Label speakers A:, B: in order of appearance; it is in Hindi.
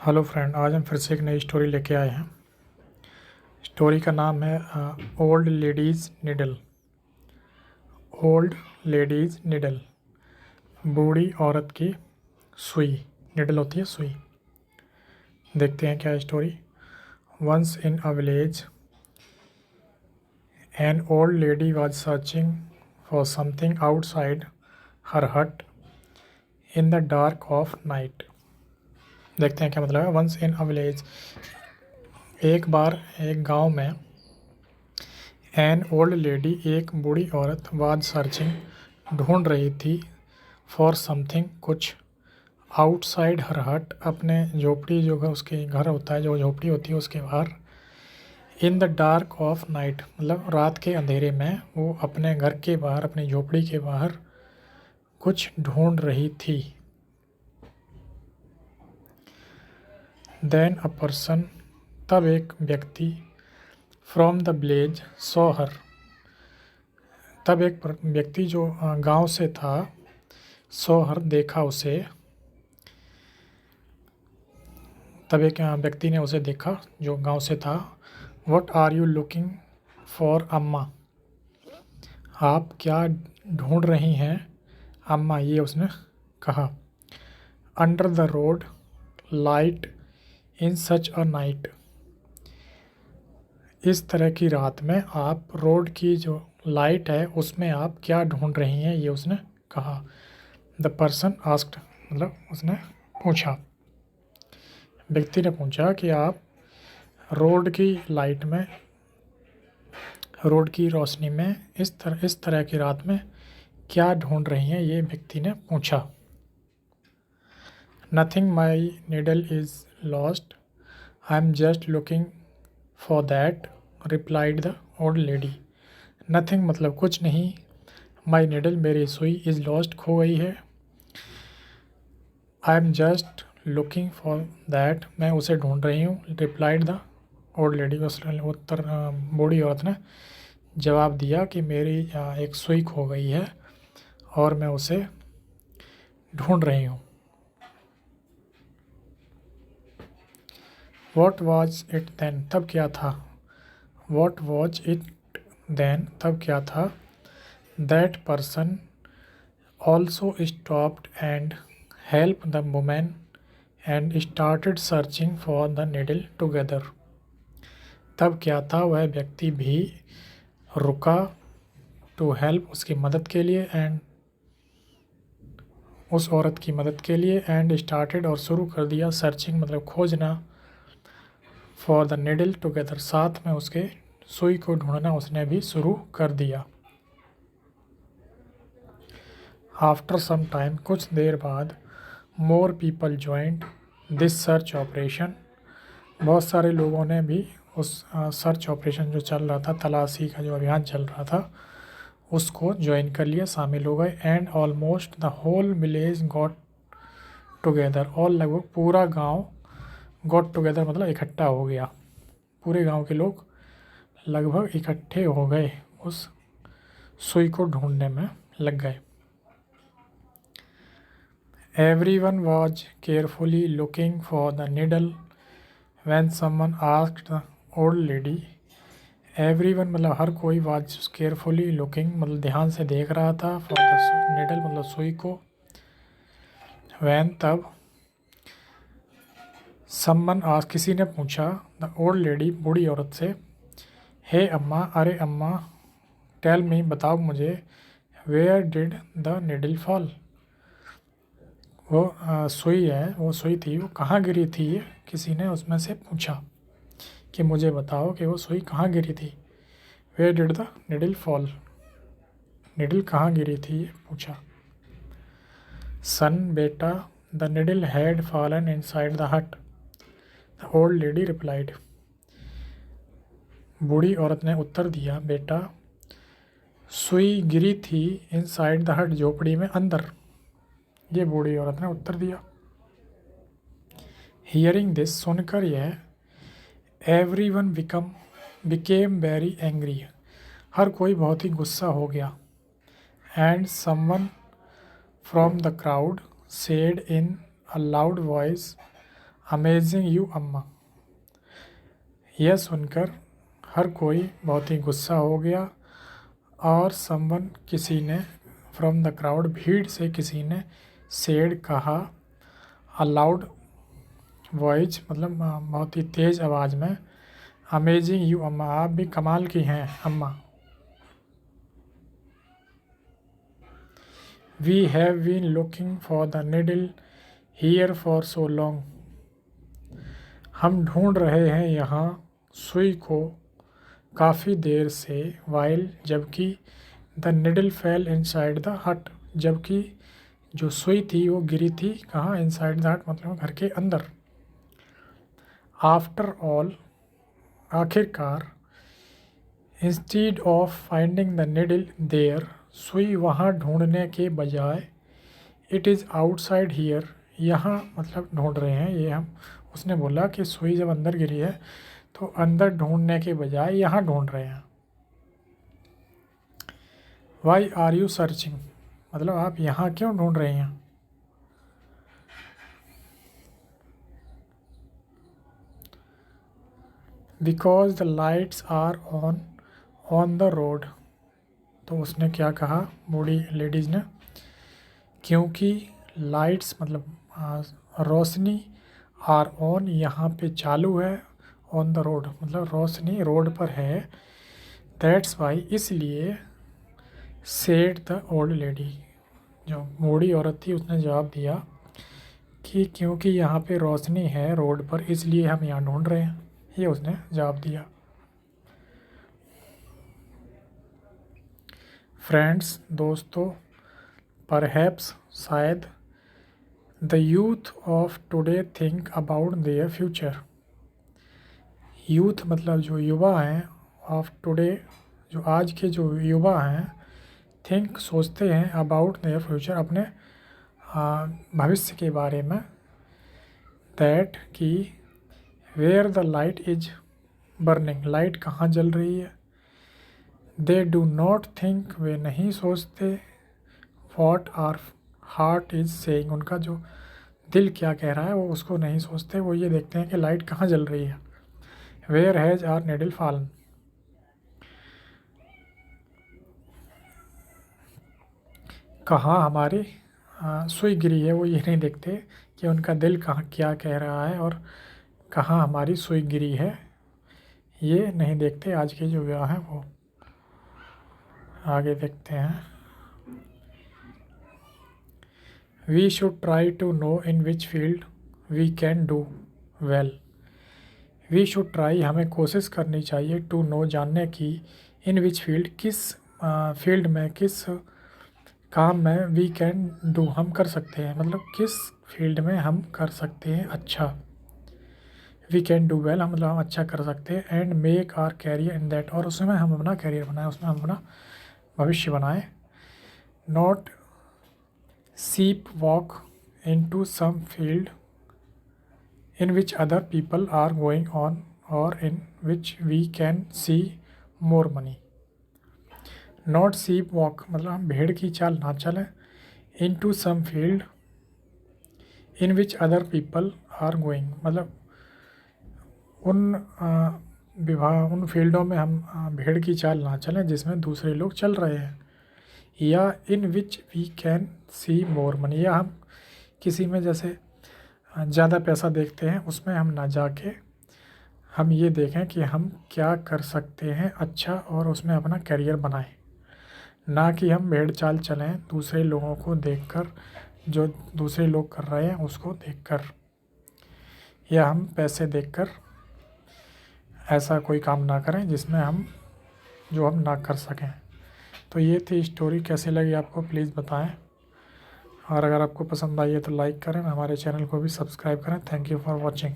A: हेलो फ्रेंड, आज हम फिर से एक नई स्टोरी लेके आए हैं। स्टोरी का नाम है old ladies needle. Old ladies needle, बूढ़ी औरत की सुई। निडल होती है सुई। देखते हैं क्या है story. Once in a village an old lady was searching for something outside her hut in the dark of night. देखते हैं क्या मतलब है। वंस इन अ विलेज, एक बार एक गांव में, एन ओल्ड लेडी, एक बूढ़ी औरत, वाज सर्चिंग, ढूंढ रही थी, फॉर समथिंग, कुछ, आउटसाइड हर हट, अपने झोपड़ी, जो उसके घर होता है, जो झोपड़ी होती है उसके बाहर, इन द डार्क ऑफ नाइट, मतलब रात के अंधेरे में वो अपने घर के बाहर, अपनी झोपड़ी के बाहर कुछ ढूंढ रही थी। देन अ पर्सन, तब एक व्यक्ति, from the village saw her, तब एक व्यक्ति जो गांव से था, सो हर, देखा उसे, तब एक व्यक्ति ने उसे देखा जो गांव से था। What are you looking for अम्मा, आप क्या ढूंढ रही हैं अम्मा, ये उसने कहा। Under the road light in such a night, इस तरह की रात में आप, रोड की जो लाइट है उसमें आप क्या ढूंढ रही हैं, ये उसने कहा। द पर्सन आस्क्ड, मतलब उसने पूछा, व्यक्ति ने पूछा कि आप रोड की लाइट में, रोड की रोशनी में इस तरह की रात में क्या ढूंढ रही हैं, ये व्यक्ति ने पूछा। Nothing, my needle is lost, I am just looking for that, replied the old lady. Nothing मतलब कुछ नहीं, माई नीडल मेरी सुई, इज़ लॉस्ट खो गई है, I am just looking for that मैं उसे ढूंढ रही हूँ, रिप्लाइड द ओल्ड लेडी, उस उत्तर बूढ़ी औरत ने जवाब दिया कि मेरी एक सुई खो गई है और मैं उसे ढूंढ रही हूँ। वॉट वॉज इट देन, तब क्या था। वॉट वॉज इट देन, तब क्या था। That person also stopped and help the women and started searching for the needle together, तब क्या था, वह व्यक्ति भी रुका, टू हेल्प, उसकी मदद के लिए, एंड उस औरत की मदद के लिए, एंड स्टार्टेड, और शुरू कर दिया, सर्चिंग मतलब खोजना, फॉर द निडल टुगेदर, साथ में उसके सुई को ढूंढना उसने भी शुरू कर दिया। आफ्टर सम टाइम, कुछ देर बाद, more people joint this search operation, बहुत सारे लोगों ने भी उस सर्च ऑपरेशन जो चल रहा था, तलाशी का जो अभियान चल रहा था, उसको ज्वाइन कर लिया, शामिल हो गए। And almost the whole village got together, और लगभग पूरा गांव, गॉट टुगेदर मतलब इकट्ठा हो गया, पूरे गांव के लोग लगभग इकट्ठे हो गए, उस सुई को ढूंढने में लग गए। Everyone was carefully looking for the needle when someone asked the old lady, everyone मतलब हर कोई, वाज केयरफुली लुकिंग मतलब ध्यान से देख रहा था, फॉर द निडल मतलब सुई को, वैन तब, समवन आज किसी ने पूछा, द ओल्ड लेडी बूढ़ी औरत से, हे अम्मा, अरे अम्मा, टेल मी बताओ मुझे, where did the needle fall, वो सुई है, वो सुई थी, वो कहाँ गिरी थी, ये किसी ने उसमें से पूछा कि मुझे बताओ कि वो सुई कहाँ गिरी थी। Where did the needle fall, needle कहाँ गिरी थी, ये पूछा। सन, बेटा, the needle had fallen inside the hut, the old lady replied, बूढ़ी औरत ने उत्तर दिया, बेटा, सुई गिरी थी इनसाइड द हट, झोपड़ी में अंदर, ये बूढ़ी औरत ने उत्तर दिया। हियरिंग दिस, सुनकर यह, एवरीवन बिकेम वेरी एंग्री, हर कोई बहुत ही गुस्सा हो गया। And someone from the crowd said in a loud voice, amazing you अम्मा। यह सुनकर हर कोई बहुत ही गुस्सा हो गया और समवन किसी ने फ्रॉम द क्राउड भीड़ से किसी ने सेड कहा अलाउड वॉइस मतलब बहुत ही तेज़ आवाज़ में अमेजिंग यू अम्मा, आप भी कमाल की हैं अम्मा। We have been looking for the needle here for so long. हम ढूंढ रहे हैं यहाँ सुई को काफ़ी देर से, वाइल जबकि the needle fail inside the हट, जबकि जो सुई थी वो गिरी थी कहाँ, इनसाइड द हट मतलब घर के अंदर। आफ्टर ऑल आखिरकार, instead of finding the needle there, सुई वहाँ ढूंढने के बजाय, इट इज़ आउटसाइड हियर, यहाँ मतलब ढूंढ रहे हैं ये हम। उसने बोला कि सुई जब अंदर गिरी है तो अंदर ढूंढने के बजाय यहाँ ढूंढ रहे हैं। वाई आर यू सर्चिंग मतलब आप यहाँ क्यों ढूंढ रहे हैं। Because the lights are on the road. तो उसने क्या कहा बूढ़ी लेडीज़ ने, क्योंकि लाइट्स मतलब रोशनी, आर ऑन यहाँ पे चालू है, ऑन द रोड मतलब रोशनी रोड पर है, दैट्स वाई इसलिए, सेड द ओल्ड लेडी, जो बूढ़ी औरत थी उसने जवाब दिया कि क्योंकि यहाँ पे रोशनी है रोड पर इसलिए हम यहाँ ढूंढ रहे हैं, ये उसने जवाब दिया। फ्रेंड्स दोस्तों, परहैप्स शायद, the youth of today think about their future. Youth मतलब जो युवा हैं, ऑफ टुडे जो आज के जो युवा हैं, थिंक सोचते हैं, अबाउट देयर फ्यूचर अपने भविष्य के बारे में, दैट कि where the light is burning, light कहाँ जल रही है, दे डू नॉट थिंक वे नहीं सोचते, what our heart is saying उनका जो दिल क्या कह रहा है वो उसको नहीं सोचते, वो ये देखते हैं कि लाइट कहाँ जल रही है। Where has our needle fallen, कहाँ हमारी सुई गिरी है, वो ये नहीं देखते कि उनका दिल कहाँ क्या कह रहा है और कहाँ हमारी सुई गिरी है, ये नहीं देखते आज के जो युवा हैं वो। आगे देखते हैं, we should try to know in which field we can do well. We should try हमें कोशिश करनी चाहिए, टू नो जानने की, इन विच फील्ड किस फील्ड में किस काम में, वी कैन डू हम कर सकते हैं मतलब किस फील्ड में हम कर सकते हैं अच्छा, वी कैन डू वेल मतलब हम अच्छा कर सकते हैं, and make our career in that और उसमें हम अपना कैरियर बनाएं, उसमें हम अपना भविष्य बनाएं। Not sheep walk in to some field in which other people are going on or in which we can see more money. Not sheep walk मतलब हम भेड़ की चाल ना चलें, इन to some field in which other people are going मतलब उन फील्डों में हम भेड़ की चाल ना चलें जिसमें दूसरे लोग चल रहे हैं, या in which we can see more money या हम किसी में जैसे ज़्यादा पैसा देखते हैं उसमें हम ना जाके हम ये देखें कि हम क्या कर सकते हैं अच्छा और उसमें अपना करियर बनाएं, ना कि हम भेड़ चाल चलें दूसरे लोगों को देखकर, जो दूसरे लोग कर रहे हैं उसको देखकर, या हम पैसे देखकर ऐसा कोई काम ना करें जिसमें हम जो हम ना कर सकें। तो ये थी स्टोरी, कैसी लगी आपको प्लीज़ बताएं, और अगर आपको पसंद आई है तो लाइक करें, हमारे चैनल को भी सब्सक्राइब करें। Thank you for watching.